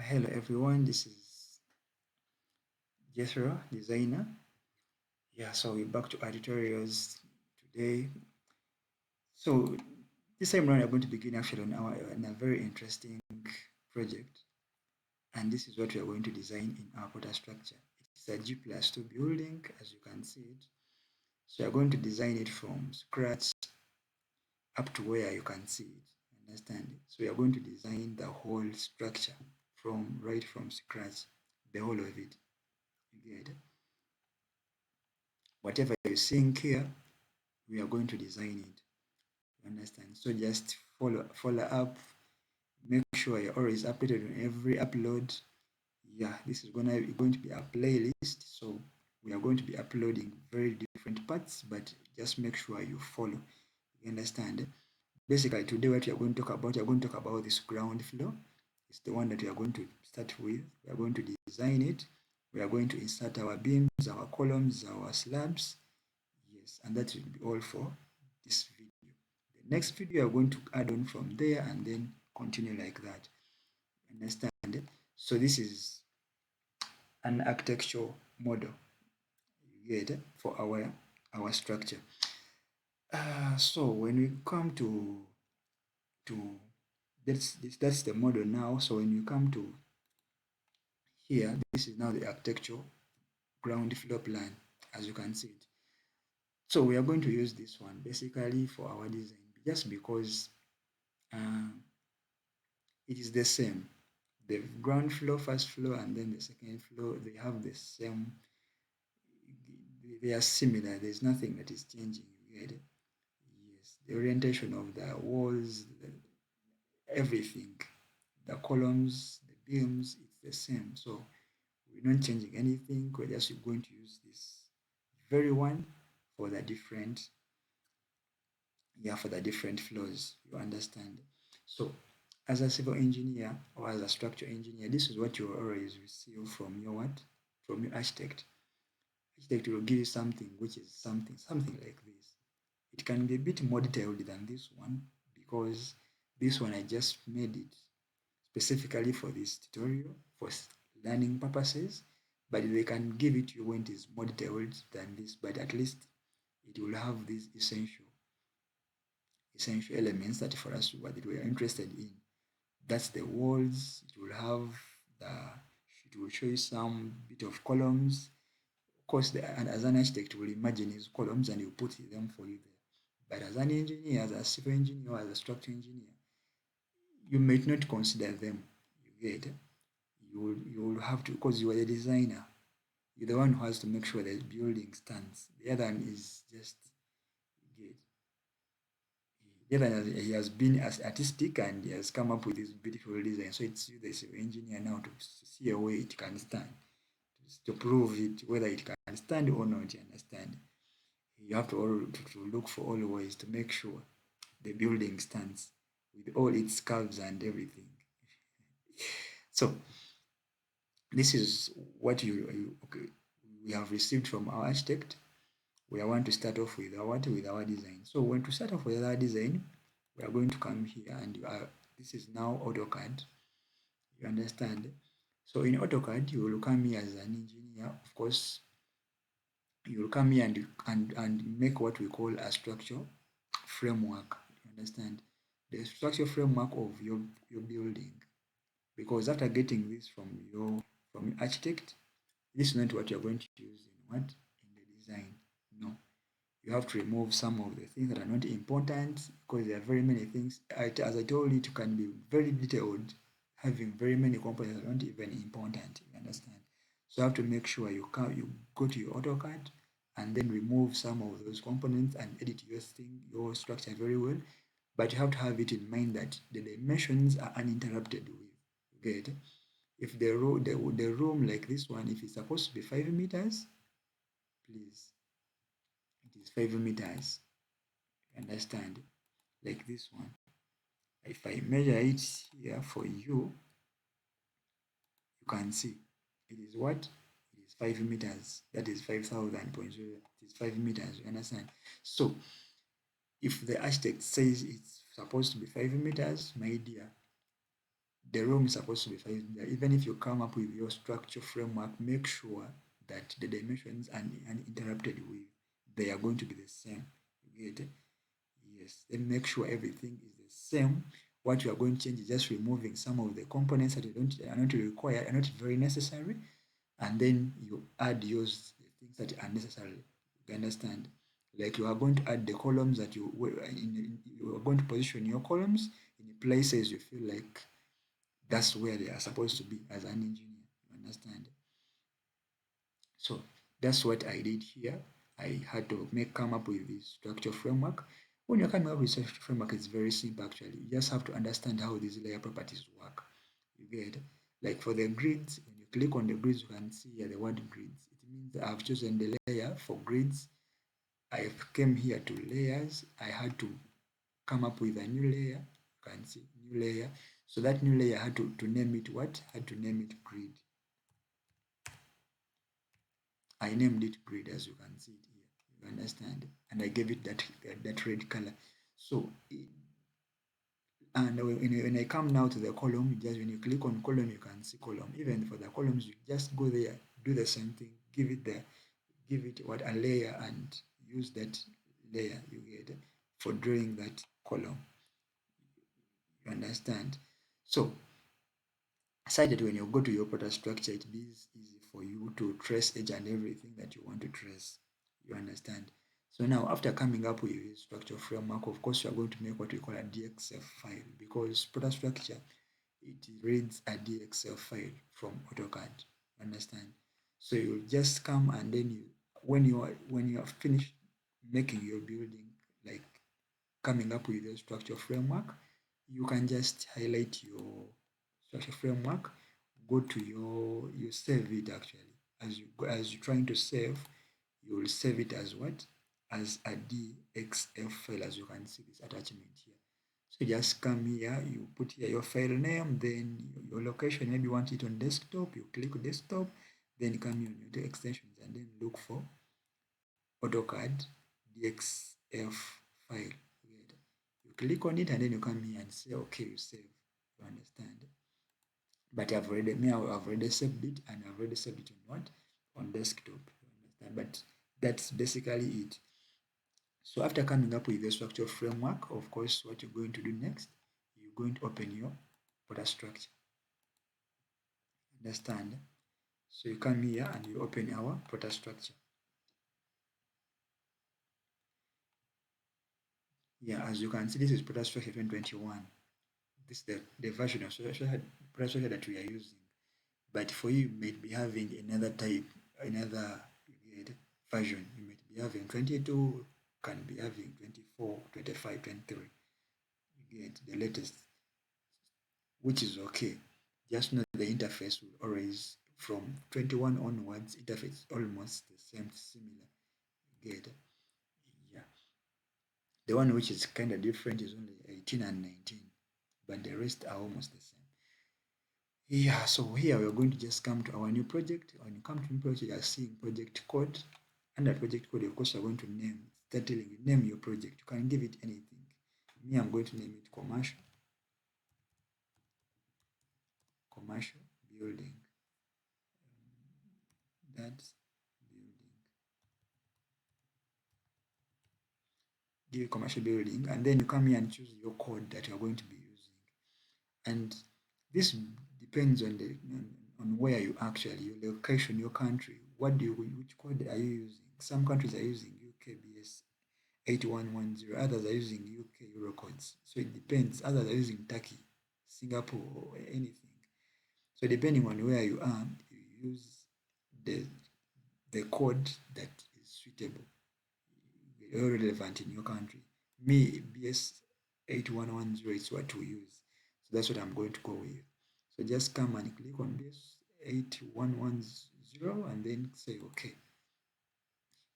Hello everyone, this is Jethro, designer. So we're back to our tutorials today. So this time around, we're going to begin actually on a very interesting project, and this is what we are going to design in our Protastructure. It's a G+2 building, as you can see it. So we're going to design it from scratch up to where you can see it. Understand it? So we are going to design the whole structure right from scratch, the whole of it. You get it? Whatever you're seeing here, we are going to design it. You understand? So just follow up, make sure you're always updated on every upload. This is going to be a playlist, so we are going to be uploading very different parts, but just make sure you follow. You understand? Basically, today what we are going to talk about this ground floor. It's the one that we are going to start with. We are going to design it. We are going to insert our beams, our columns, our slabs. Yes, and that will be all for this video. The next video we are going to add on from there and then continue like that. Understand? So this is an architectural model you get for our structure. So when we come to that's the model now. So when you come to here, this is now the architectural ground floor plan, as you can see it. So we are going to use this one basically for our design, just because it is the same. The ground floor, first floor, and then the second floor, they have the same, they are similar. There's nothing that is changing. You get it? Yes, the orientation of the walls, everything, the columns, the beams, it's the same. So we're not changing anything. We're just going to use this very one for the different, for the different floors. You understand? So as a civil engineer or as a structural engineer, this is what you always receive from your From your architect. Architect will give you something which is something like this. It can be a bit more detailed than this one, because this one I just made it specifically for this tutorial for learning purposes, but they can give it to you when it is more detailed than this, but at least it will have these essential elements that for us what we are interested in. That's the walls. It will have it will show you some bit of columns. Of course, and as an architect will imagine his columns and you put them for you there. But as an engineer, as a civil engineer, as a structural engineer, you might not consider them. You get it? You will have to, because you are the designer. You're the one who has to make sure the building stands. The other one is just get. The other one, he has been as artistic and he has come up with this beautiful design. So it's you, the civil engineer, now to see a way it can stand, to prove it whether it can stand or not. You understand? You have to look for all ways to make sure the building stands with all its curves and everything. So this is what we have received from our architect. We are going to start off with our design. So when to start off with our design, we are going to come here and this is now AutoCAD. You understand? So in AutoCAD, you will come here as an engineer. Of course, you will come here and make what we call a structure framework. You understand? The structure framework of your building. Because after getting this from your architect, this is not what you're going to use in the design. No, you have to remove some of the things that are not important, because there are very many things. As I told you, it can be very detailed, having very many components that are not even important. You understand? So you have to make sure you go to your AutoCAD and then remove some of those components and edit your structure very well. But you have to have it in mind that the dimensions are uninterrupted with. Get? If the room like this one, if it's supposed to be 5 meters, please, it is 5 meters. Understand? Like this one. If I measure it here for you, you can see it is what? It is 5 meters. That is 5,000 points. It is 5 meters. You understand? So if the architect says it's supposed to be 5 meters, my dear, the room is supposed to be 5 meters. Even if you come up with your structure framework, make sure that the dimensions are uninterrupted with, they are going to be the same. You get it? Yes, then make sure everything is the same. What you are going to change is just removing some of the components that are not required, are not very necessary, and then you add yours, the things that are necessary. You understand? Like you are going to add the columns that you are going to position your columns in places you feel like that's where they are supposed to be as an engineer. You understand? So that's what I did here. I had to come up with this structure framework. When you're coming up with structure framework, it's very simple actually. You just have to understand how these layer properties work. You get, like for the grids, when you click on the grids, you can see here the word grids. It means I've chosen the layer for grids. I came here to layers. I had to come up with a new layer. You can see new layer. So that new layer I had to name it what? I had to name it grid. I named it grid, as you can see it here. You understand? And I gave it that red color. So, and when I come now to the column, just when you click on column, you can see column. Even for the columns, you just go there, do the same thing, give it what a layer, and use that layer you get for drawing that column. You understand? So, aside that when you go to your Protastructure, it is easy for you to trace each and everything that you want to trace. You understand? So now, after coming up with a structure framework, of course, you are going to make what we call a DXF file, because Protastructure, it reads a DXF file from AutoCAD. Understand? So you just come and then when you are finished making your building, like coming up with a structure framework, you can just highlight your structure framework, go to you save it actually. As you're trying to save, you will save it as what? As a DXF file, as you can see this attachment here. So you just come here, you put here your file name, then your location, maybe you want it on desktop, you click desktop, then come here on your extensions and then look for AutoCAD DXF file. You click on it and then you come here and say, okay, you save. You understand? But I've already saved it, and I've already saved it on what? On desktop. You understand? But that's basically it. So after coming up with the structure framework, of course, what you're going to do next, you're going to open your Protastructure. Understand? So you come here and you open our Protastructure. Yeah, as you can see, this is Protastructure 2021. This is the version of Protastructure that we are using. But for you might be having another type, another version. You might be having 22, can be having 24, 25, 23. You get the latest, which is okay. Just know the interface will always, from 21 onwards, interface almost the same, similar. You get, yeah. The one which is kind of different is only 18 and 19, but the rest are almost the same. Yeah, so here we're going to just come to our new project. When you come to new project, you are seeing project code. Under project code, of course, you're going to start telling you, name your project. You can give it anything. Me, I'm going to name it commercial building. That's building. Give it commercial building, and then you come here and choose your code that you're going to be using. And this depends on on where you actually, your location, your country. Which code are you using? Some countries are using UKBS 8110, others are using UK Euro codes. So it depends. Others are using Turkey, Singapore, or anything. So depending on where you are, you use the code that is suitable, relevant in your country. Me, BS 8110 is what we use. So that's what I'm going to go with. So just come and click on this 8110 and then say okay.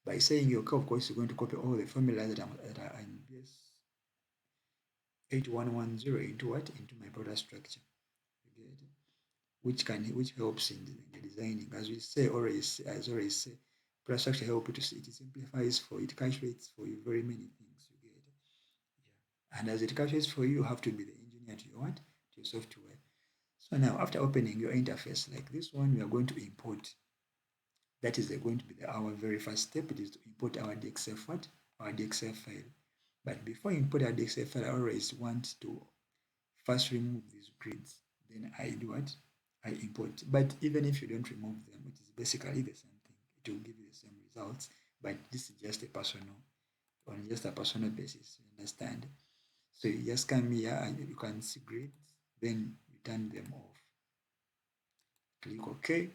By saying okay, of course, you're going to copy all the formulas that are in BS 8110 into what? Into my Protastructure. Which helps in the designing. As we say always, Protastructure helps you to see, it simplifies for you, it calculates for you very many things. You get it? Yeah. And as it calculates for you, you have to be the engineer to your what? To your software. So now after opening your interface like this one, we are going to import. That is going to be our very first step. It is to import our DXF our DXF file. But before you import our DXF file, I always want to first remove these grids. Then I do what? I import. But even if you don't remove them, it is basically the same thing. It will give you the same results. But this is just a personal, on just a personal basis. You understand? So you just come here and you can see grids. Then you turn them off. Click OK.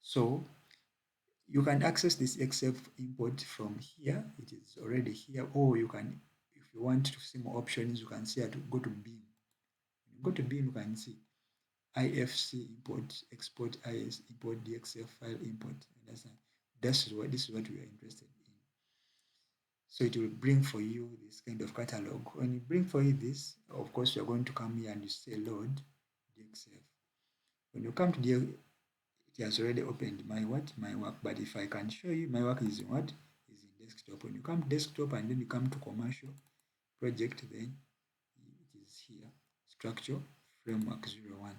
So you can access this XF import from here. It is already here. Or you can, if you want to see more options, you can see how to go to Beam. When you go to Beam, you can see IFC import, export IS, import DXF file import. Understand? This is what we are interested in. So it will bring for you this kind of catalog. When you bring for you this, of course, you're going to come here and you say load DXF. When you come to the, it has already opened my work. But if I can show you, my work is in what? Is in desktop. When you come to desktop and then you come to commercial project, then it is here, structure framework 01.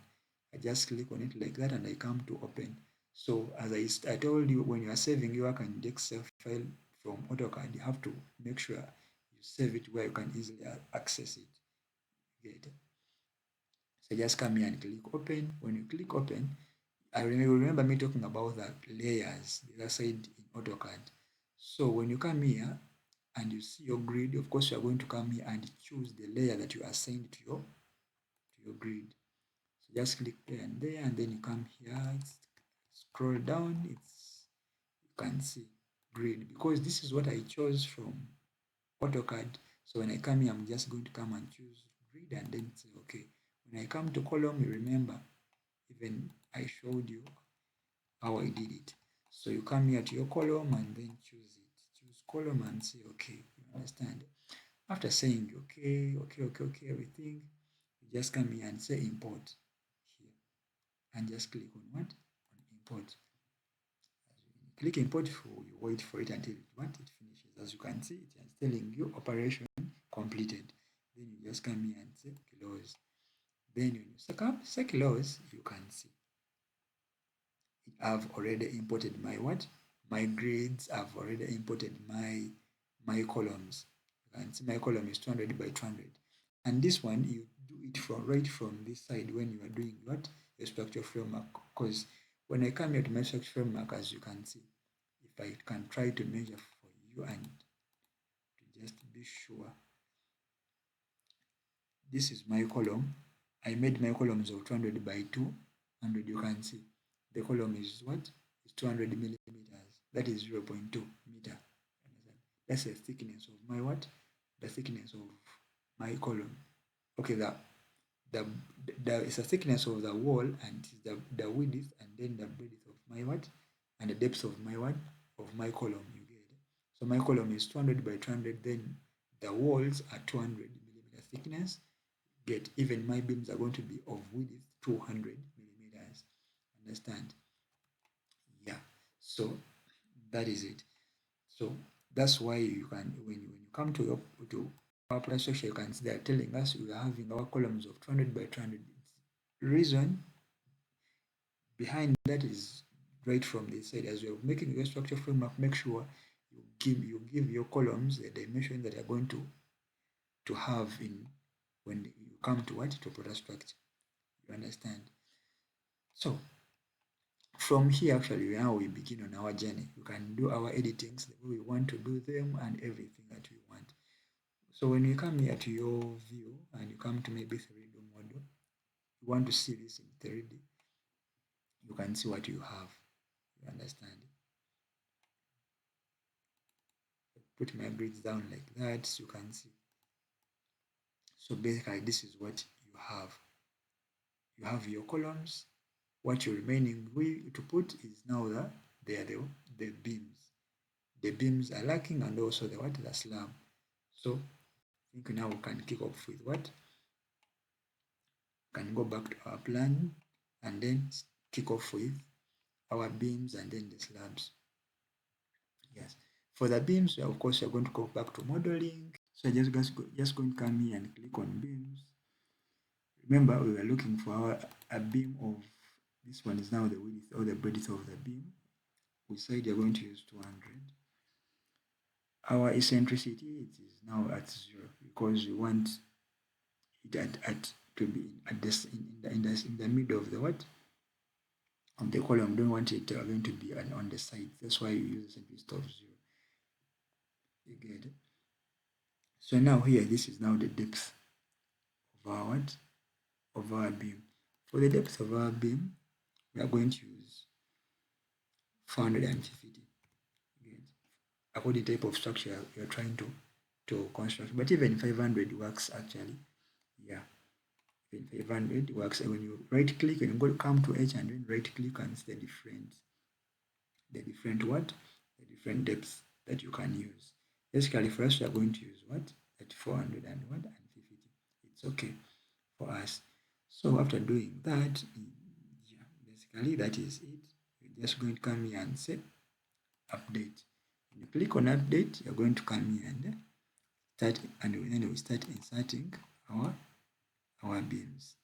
I just click on it like that and I come to open. So as I told you, when you are saving your work in DXF file from AutoCAD, you have to make sure you save it where you can easily access it. Get it? So just come here and click open. When you click open, I remember me talking about the layers, the other side in AutoCAD. So when you come here and you see your grid, of course you are going to come here and choose the layer that you assigned to your grid. So just click there, and then you come here, scroll down, you can see grid, because this is what I chose from AutoCAD. So when I come here, I'm just going to come and choose grid and then say okay. When I come to column, you remember even I showed you how I did it. So you come here to your column and then choose it. Choose column and say okay. You understand? After saying okay, everything, you just come here and say import here. And just click on what? On import. Click import, you wait for it until it finishes. As you can see, it is telling you operation completed. Then you just come here and say close. Then when you say close, you can see I've already imported my what? My grids. I've already imported my columns. You can see my column is 200 by 200. And this one, you do it from right from this side when you are doing what? Your structure framework. Because when I come here to my structure framework, as you can see, if I can try to measure for you and to just be sure, this is my column. I made my columns of 200 by 200. You can see the column is what? It's 200 millimeters. That is 0.2 meter. That's the thickness of my what? The thickness of my column. Okay, it's the thickness of the wall, and the width, and then the breadth of my what? And the depth of my what? Of my column. You get it? So my column is 200 by 200. Then the walls are 200 millimeter thickness. Get even my beams are going to be of width 200 millimeters. Understand? Yeah. So that is it. So that's why you can, when you come to our Protastructure, you can see they are telling us we are having our columns of 200 by 200. The reason behind that is right from this side. As you're making your structure framework, make sure you give your columns the dimension that you're going to have in when you come to what? To Protastructure. You understand? So from here, actually, now we begin on our journey. We can do our editings the way we want to do them and everything that we want. So when you come here to your view and you come to maybe 3D model, you want to see this in 3D, you can see what you have. You understand? Put my grids down like that so you can see. So basically, this is what you have. You have your columns. What you're remaining to put is now the beams. The beams are lacking, and also the slab. So I think now we can kick off with what? We can go back to our plan and then kick off with our beams and then the slabs. Yes. For the beams, of course, you're going to go back to modeling. So just going to come here and click on beams. remember we were looking for a beam of, this one is now the width or the breadth of the beam. We said you're going to use 200. Our eccentricity, it is now at 0 because we want it to be at this in the middle of the what? Of the column. Don't want it going to be on the side. That's why you use eccentricity of 0. You get it? So now here, this is now the depth of our what? Of our beam. For the depth of our beam, we are going to use 450. According to the type of structure you're trying to construct. But even 500 works actually. Yeah. Even 500 works. When you right click and you come to H and then right click and see the different what? The different depths that you can use. Basically for us we are going to use what? At 400 and what? And 50. It's okay for us. So after doing that, yeah, basically that is it. You're just going to come here and say update. When you click on update, you're going to come here and start, and then we start inserting our beams.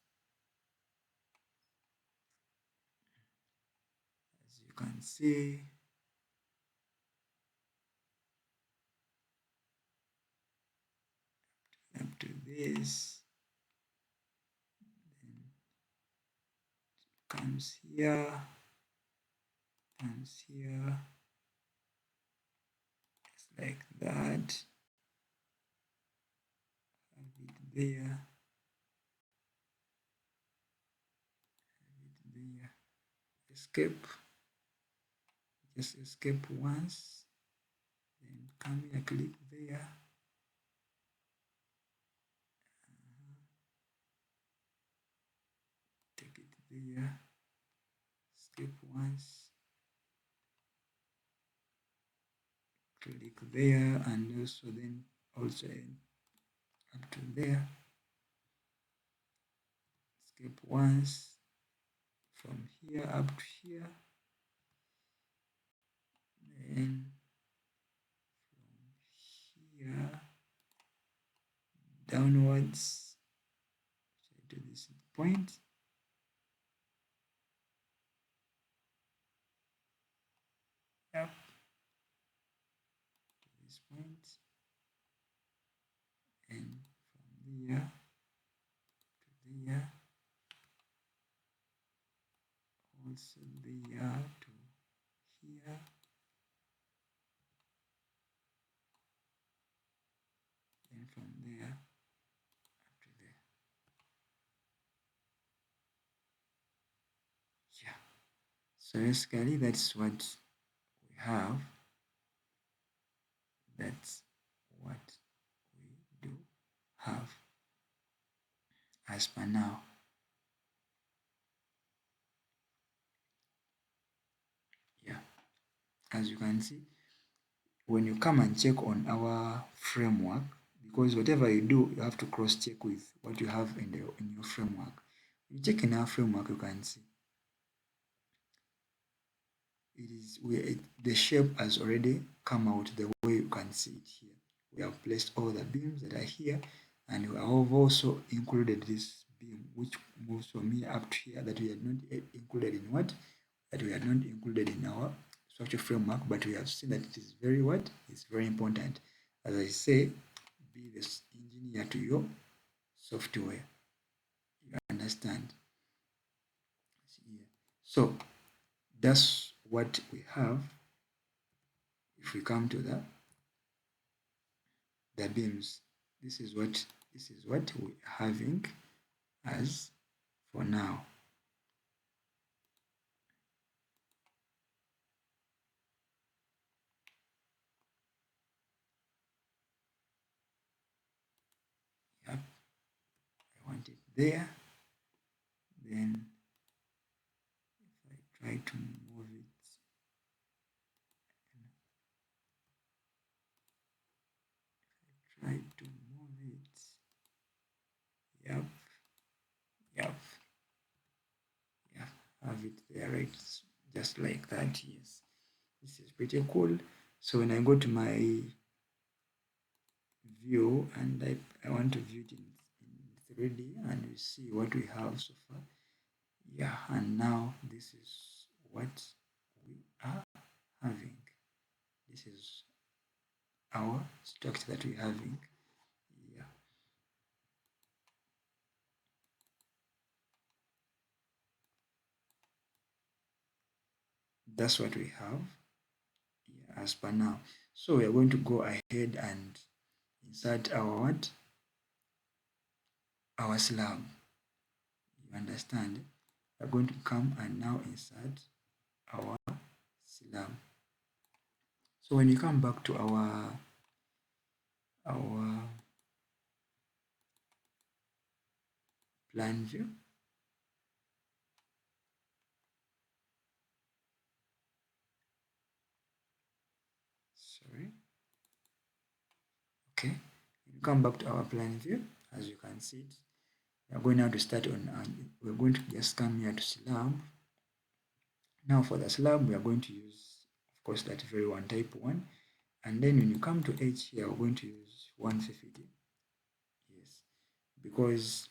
As you can see, up to this, then comes here, just like that. Have it there. Escape. Just escape once. Then come here, click there. Take it there. Escape once. Click there, and also then also up to there. Escape once. From here up to here. Then from here downwards to this point. Up to this point. And from there to there. Also there to here. And from there up to there. Yeah. So basically that's what we have. That's what we do have as per now. Yeah. As you can see, when you come and check on our framework, because whatever you do, you have to cross check with what you have in your framework. When you check in our framework, you can see the shape has already come out the way you can see it here. We have placed all the beams that are here, and we have also included this beam which moves from here up to here that we had not included in what? That we had not included in our structure framework, but we have seen that it is very what? It's very important. As I say, be the engineer to your software. You understand? So that's what we have. If we come to the beams, this is what we're having as for now. Yep, I want it there. Then if I try to move it, yep, have it there, right? Just like that. Yes, this is pretty cool. So when I go to my view and I want to view it in 3D and we see what we have so far. Yeah, and now this is what we are having. This is our structure that we're having. Yeah. That's what we have, yeah, as per now. So we are going to go ahead and insert our what? Our slab. You understand? We are going to come and now insert our slab. So when you come back to our plan view, sorry, okay, you come back to our plan view. As you can see it, we are going now to start on, we're going to just come here to slab. Now for the slab, we are going to use, of course, that very one, type 1. And then when you come to H here, we're going to use 150. Yes, because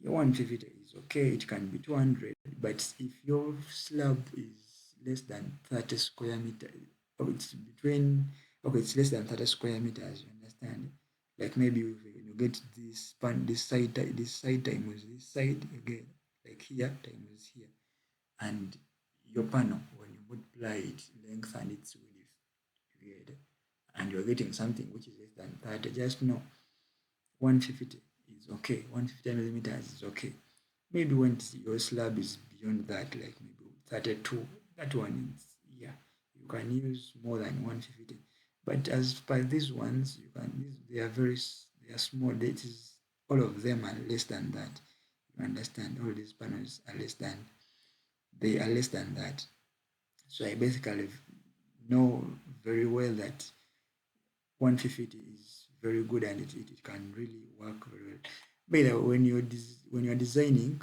150 is okay, it can be 200, but if your slab is less than 30 square meters, or it's between, okay, it's less than 30 square meters, you understand? Like maybe you get this span, this side times this side again, like here times here, and your panel, when you multiply its length and its width, you get, and you're getting something which is less than 30, just know 150 is okay, 150 millimeters is okay. Maybe when your slab is beyond that, like maybe 32, that one is, yeah, you can use more than 150. But as per these ones, you can, they are small. That is, all of them are less than that. You understand? All these panels are less than, they are less than that. So I basically know very well that 150 is very good and it can really work very well. But when you're designing,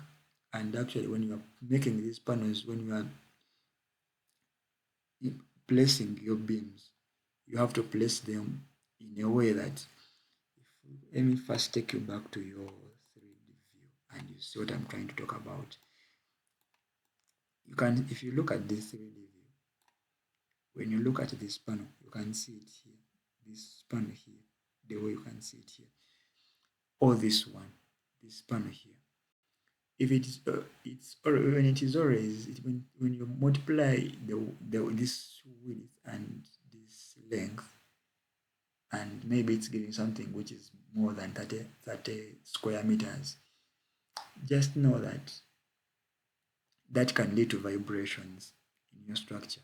and actually when you are making these panels, when you are placing your beams, you have to place them in a way that, let me first take you back to your 3D view and you see what I'm trying to talk about. You can, if you look at this 3D view, when you look at this panel, you can see it here, this panel here, the way you can see it here, or this one, this panel here. If it is, when it is always, when you multiply this width and this length, and maybe it's giving something which is more than 30 square meters, just know that that can lead to vibrations in your structure.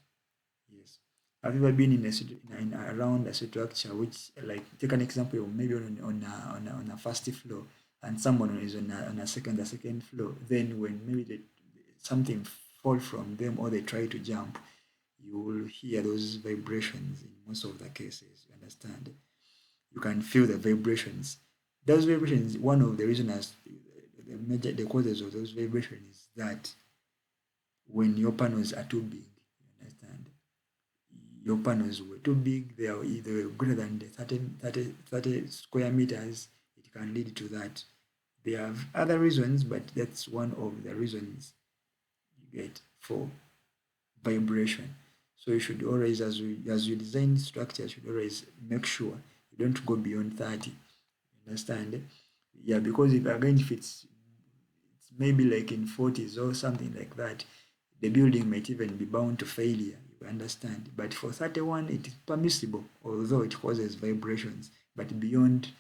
Yes. Have you ever been in around a structure which, like, take an example, maybe on a first floor, and someone is on a second floor. Then when maybe something fall from them or they try to jump, you will hear those vibrations in most of the cases. You understand? You can feel the vibrations. Those vibrations, one of the reasons, the causes of those vibrations is that when your panels are too big, you understand? Your panels were too big, they are either greater than the 30 square meters, it can lead to that. They have other reasons, but that's one of the reasons you get for vibration. So you should always, as you design structure, you should always make sure you don't go beyond 30. You understand? Yeah, because if it's maybe like in 40s or something like that, the building might even be bound to failure. You understand? But for 31, it is permissible, although it causes vibrations. But beyond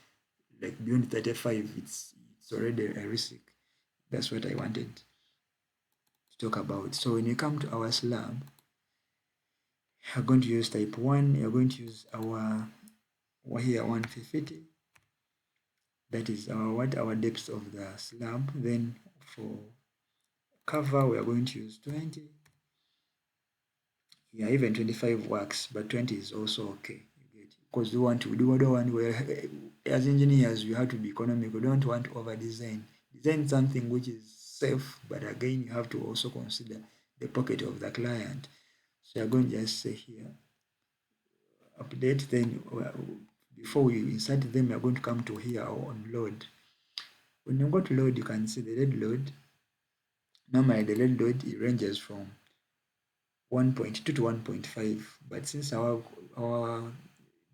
35, it's already a risk. That's what I wanted to talk about. So when you come to our slab, you're going to use type 1. You're going to use our here 150. That is our depth of the slab. Then for cover, we are going to use 20. Yeah, even 25 works, but 20 is also okay. Because we don't want where, as engineers, you have to be economical. We don't want to over design. Design something which is safe, but again, you have to also consider the pocket of the client. So you're going to just say here, update, then before we insert them, we are going to come to here on load. When you go to load, you can see the lead load. Normally the lead load, it ranges from 1.2 to 1.5, but since our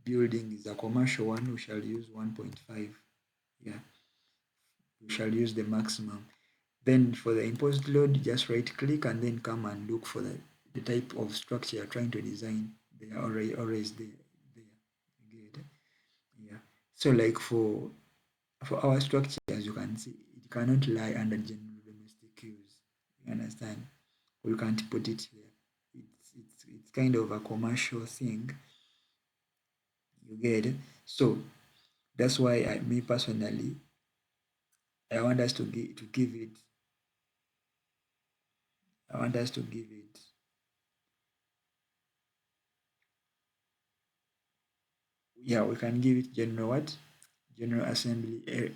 building is a commercial one, we shall use 1.5. Yeah, we shall use the maximum. Then for the imposed load, just right click and then come and look for the type of structure you're trying to design. They are always there. Good. Yeah. So like for our structure, as you can see, it cannot lie under general domestic use. You understand? We can't put it there. It's kind of a commercial thing. You get it? So that's why me personally, I want us to give it. I want us to give it. Yeah, we can give it general what? General assembly area.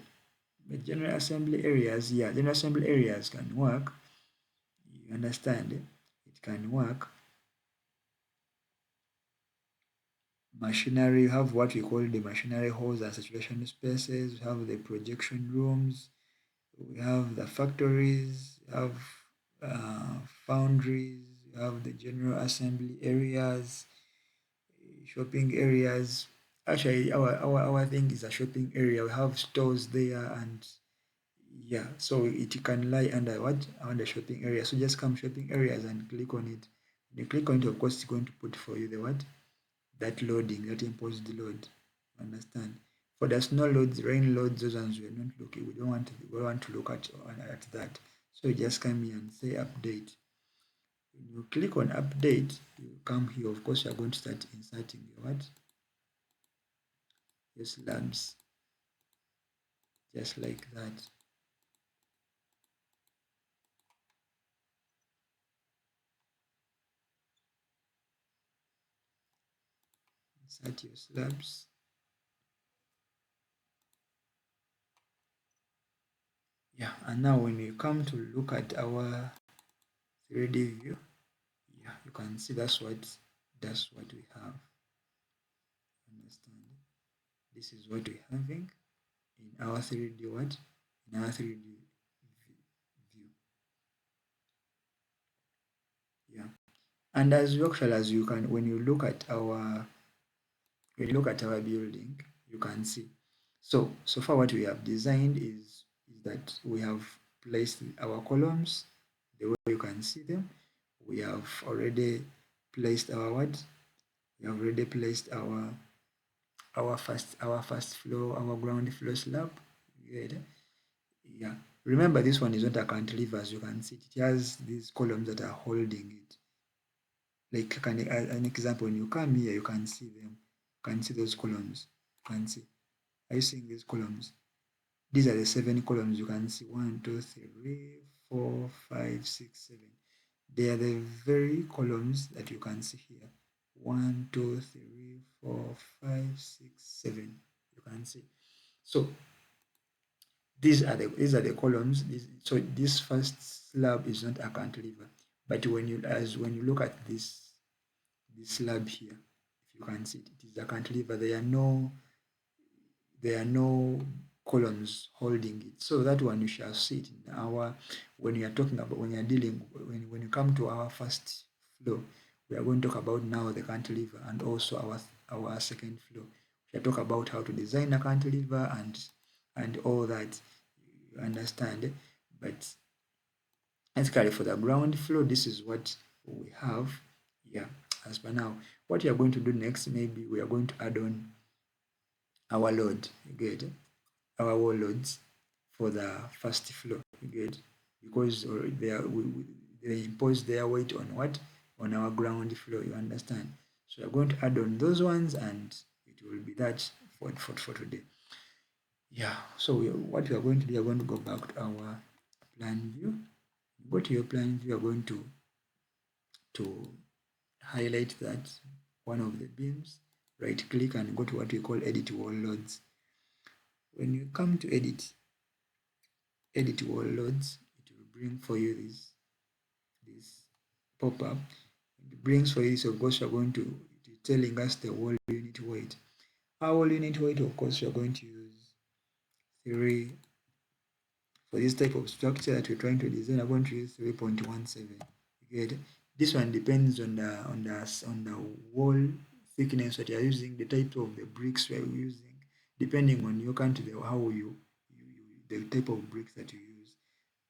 General assembly areas, yeah, general assembly areas can work. You understand? It can work. Machinery, you have what we call the machinery halls and saturation spaces. We have the projection rooms. We have the factories. We have foundries. We have the general assembly areas, shopping areas. Actually, our thing is a shopping area. We have stores there, and yeah, so it can lie under what? Under shopping area. So just come shopping areas and click on it. When you click on it, of course, it's going to put for you the what? That loading, that imposed load. Understand? For the snow loads, rain loads, those ones we're not looking. We don't want to look at that. So you just come here and say update. When you click on update, you come here. Of course, you're going to start inserting your what? Your slabs. Just like that. Insert your slabs. Yeah, and now when you come to look at our 3D view, yeah, you can see that's what we have. Understand? This is what we're having in our 3D what? In our 3D view. Yeah. And as actually as you can, when you look at our building, you can see. So far what we have designed is that we have placed our columns the way you can see them. We have already placed our what? We have already placed our first floor, our ground floor slab. Good. Yeah. Remember, this one is not a cantilever, as you can see. It has these columns that are holding it. Like an example, when you come here, you can see them. You can see those columns. You can see. Are you seeing these columns? These are the 7 columns. You can see 1, 2, 3, 4, 5, 6, 7. They are the very columns that you can see here. 1, 2, 3, 4, 5, 6, 7. You can see. So these are the columns. So this first slab is not a cantilever, but when you look at this slab here, if you can see it is a cantilever. There are no columns holding it. So that one you shall see it in our, when you are talking about, when you are dealing, when you come to our first floor, we are going to talk about now the cantilever and also our second floor. We shall talk about how to design a cantilever and all that. You understand? But basically for the ground floor, this is what we have. Yeah, as per now. What we are going to do next, maybe we are going to add on our load. Good. Our wall loads for the first floor. Good. Because they impose their weight on what? On our ground floor. You understand? So we're going to add on those ones, and it will be that for today. Yeah. So what we are going to do, we are going to go back to our plan view. Go to your plan view. You are going to highlight that one of the beams. Right click and go to what we call edit wall loads. When you come to edit wall loads, it will bring for you this pop-up. It brings for you, so of course you're going to, it is telling us the wall unit weight. Our unit weight, of course, we are going to use 3. For this type of structure that we're trying to design, I'm going to use 3.17. Okay, this one depends on the wall thickness that you're using, the type of the bricks we're using, depending on your country, the type of bricks that you use,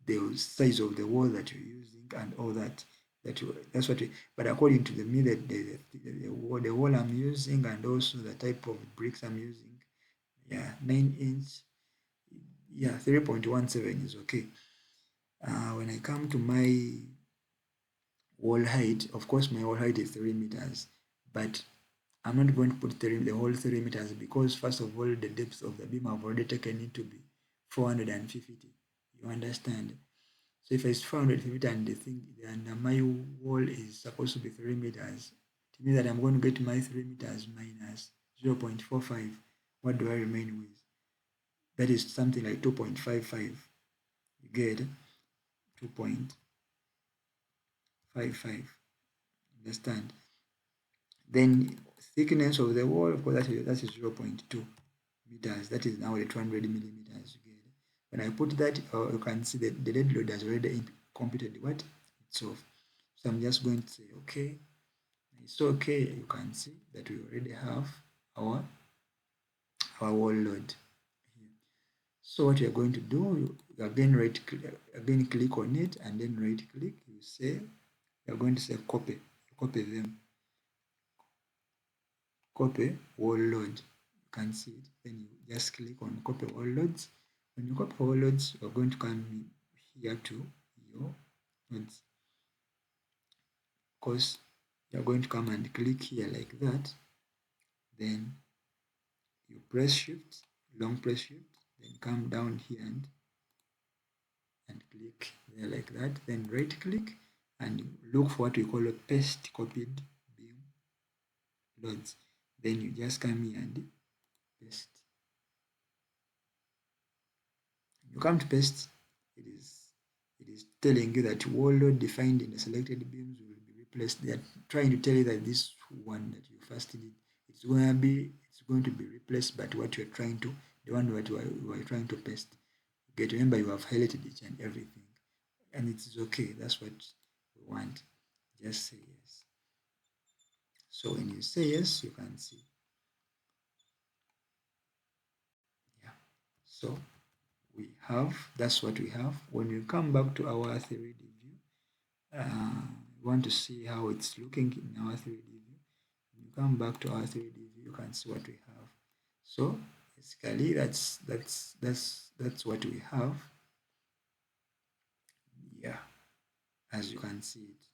the size of the wall that you're using, and all that. That's what. But according to the me, the wall I'm using, and also the type of bricks I'm using, yeah, 9-inch, yeah, 3.17 is okay. When I come to my wall height, of course, my wall height is 3 meters, but I'm not going to put the whole 3 meters because, first of all, the depth of the beam I've already taken it to be 450. You understand? So if it's 450 and my wall is supposed to be 3 meters, it means that I'm going to get my 3 meters minus 0.45. What do I remain with? That is something like 2.55. You get 2.55. Understand? Then thickness of the wall, of course, that is 0.2 meters. That is now the 200 millimeters. You get it? When I put that, you can see that the dead load has already computed what it's off. So I'm just going to say okay. It's okay. You can see that we already have our wall load here. So what you're going to do, you again click on it, and then right click. You say you're going to say copy. Copy them. Copy wall load. You can see it. Then you just click on copy wall loads. When you copy wall loads, you're going to come here to your nodes. Of course, you're going to come and click here like that. Then you press shift, long press shift, then come down here and click there like that. Then right click and look for what we call a paste copied beam loads. Then you just come here and paste. You come to paste, it is telling you that wall load defined in the selected beams will be replaced. They are trying to tell you that this one that you first did, it's going to be replaced, but what you're trying to, the one that you are trying to paste. Okay, remember you have highlighted each and everything, and it is okay. That's what we want. Just say yes. So when you say yes, you can see. Yeah. So we have, that's what we have. When we come back to our 3D view, we want to see how it's looking in our 3D view. When you come back to our 3D view, you can see what we have. So basically, that's what we have. Yeah, as you can see it.